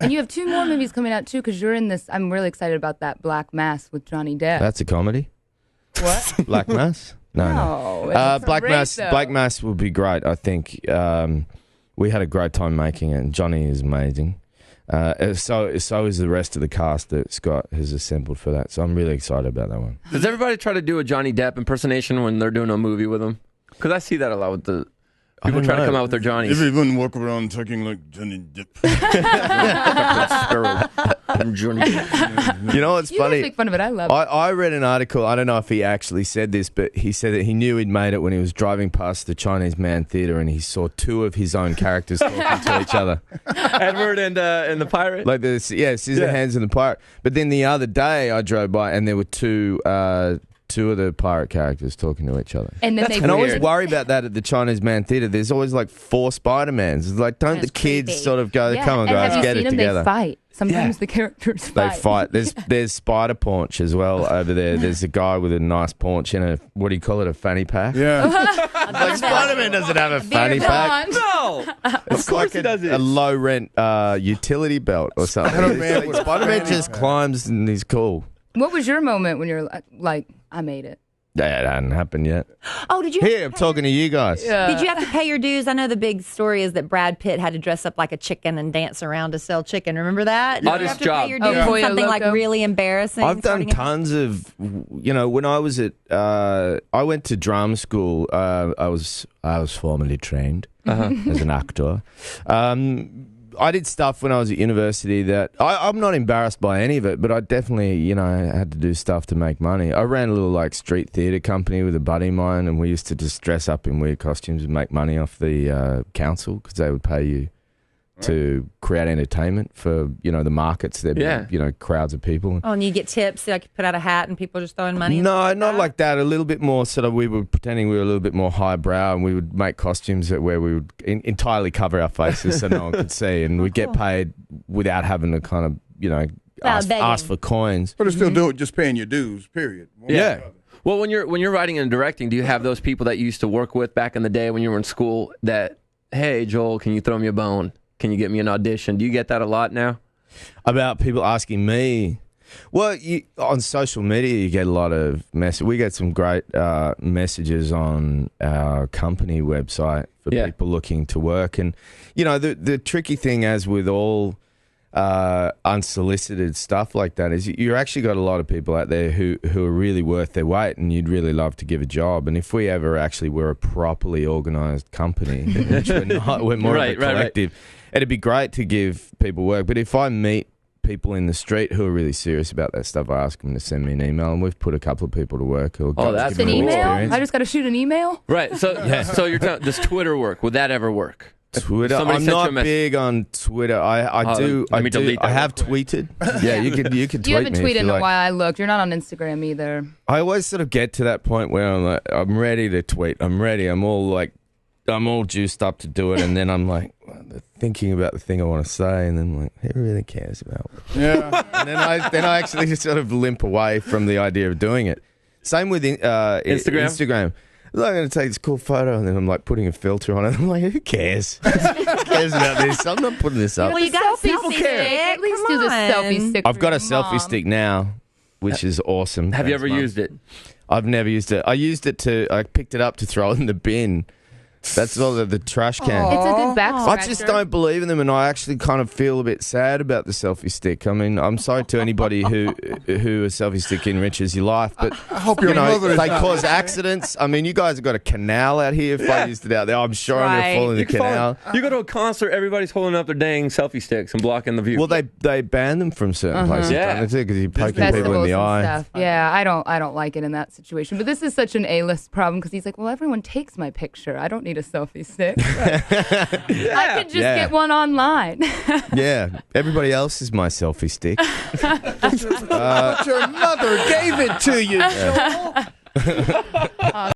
And you have 2 more movies coming out, too, because you're in this. I'm really excited about that Black Mass with Johnny Depp. That's a comedy. What? Black Mass? No. Black Mass will be great, I think. We had a great time making it, and Johnny is amazing. So is the rest of the cast that Scott has assembled for that. So I'm really excited about that one. Does everybody try to do a Johnny Depp impersonation when they're doing a movie with him? Because I see that a lot with the people try to come out with their Johnnies. Everyone walk around talking like Johnny Depp. You know what's funny? You make fun of it. I love it. I read an article. I don't know if he actually said this, but he said that he knew he'd made it when he was driving past the Chinese Man Theatre and he saw 2 of his own characters talking to each other. Edward and the pirate? Like Scissorhands and the pirate. But then the other day I drove by and there were 2 of the pirate characters talking to each other. And then I always worry about that at the Chinese Man Theatre. There's always like 4 Spider-Mans. It's like, don't the kids sort of go, come on, guys, get it together. They fight. Sometimes the characters fight. They fight. There's spider paunch as well over there. There's a guy with a nice paunch in a, what do you call it, a fanny pack? Yeah. Like Spider-Man doesn't have a fanny pack. No! It's like a low-rent utility belt or something. Spider-Man just climbs and he's cool. What was your moment when you're like, I made it? That hadn't happened yet. Oh, did you? I'm talking to you guys. Did you have to pay your dues? I know the big story is that Brad Pitt had to dress up like a chicken and dance around to sell chicken. Remember that? Did you have to pay your dues on something like really embarrassing? I've done tons of, when I was at, I went to drama school. I was formally trained as an actor. I did stuff when I was at university that I'm not embarrassed by any of it, but I definitely, had to do stuff to make money. I ran a little like street theatre company with a buddy of mine, and we used to just dress up in weird costumes and make money off the council because they would pay you to create entertainment for, the markets. There'd be, crowds of people. Oh, and you get tips, like you put out a hat and people just throwing money? No, not like that. A little bit more sort of, we were pretending we were a little bit more highbrow, and we would make costumes where we would entirely cover our faces so no one could see, and we'd get paid without having to kind of, ask for coins. But it's still just paying your dues, period. Yeah. Well, when you're writing and directing, do you have those people that you used to work with back in the day when you were in school that, hey, Joel, can you throw me a bone? Can you get me an audition? Do you get that a lot now? About people asking me? Well, on social media, you get a lot of messages. We get some great messages on our company website for people looking to work. And, the tricky thing, as with all unsolicited stuff like that, is you actually got a lot of people out there who are really worth their weight and you'd really love to give a job. And if we ever actually were a properly organised company, which we're not, we're more of a collective, it'd be great to give people work. But if I meet people in the street who are really serious about that stuff, I ask them to send me an email, and we've put a couple of people to work. That's an email? Experience. I just got to shoot an email? Right. So you're telling, does Twitter work? Would that ever work? Twitter. I'm not big on Twitter. I have tweeted. Yeah, you could tweet me. You haven't tweeted in a while. I looked. You're not on Instagram either. I always sort of get to that point where I'm like, I'm ready to tweet. I'm ready. I'm all juiced up to do it, and then I'm like thinking about the thing I want to say, and then I'm like, who really cares about it? Yeah. And then I actually just sort of limp away from the idea of doing it. Same with Instagram. I'm going to take this cool photo, and then I'm like putting a filter on it. I'm like, who cares? Who cares about this? I'm not putting this up. Well, you got a selfie stick. At least do the selfie stick. I've got a selfie stick now, which is awesome. Have you ever used it? I've never used it. I picked it up to throw it in the bin. That's all the trash can. It's a good back scratcher. I just don't believe in them, and I actually kind of feel a bit sad about the selfie stick. I mean, I'm sorry to anybody who a selfie stick enriches your life, but I hope your mother is they not cause accidents. I mean, you guys have got a canal out here. If I used it out there, I'm sure I'm going to fall in the canal. You go to a concert, everybody's holding up their dang selfie sticks and blocking the view. Well, they ban them from certain places, don't they? Because you're poking people in the eye. Stuff. Yeah, I don't like it in that situation. But this is such an A-list problem because he's like, well, everyone takes my picture. I don't need a selfie stick. I could just get one online. Yeah, everybody else is my selfie stick. But your mother gave it to you, Joel.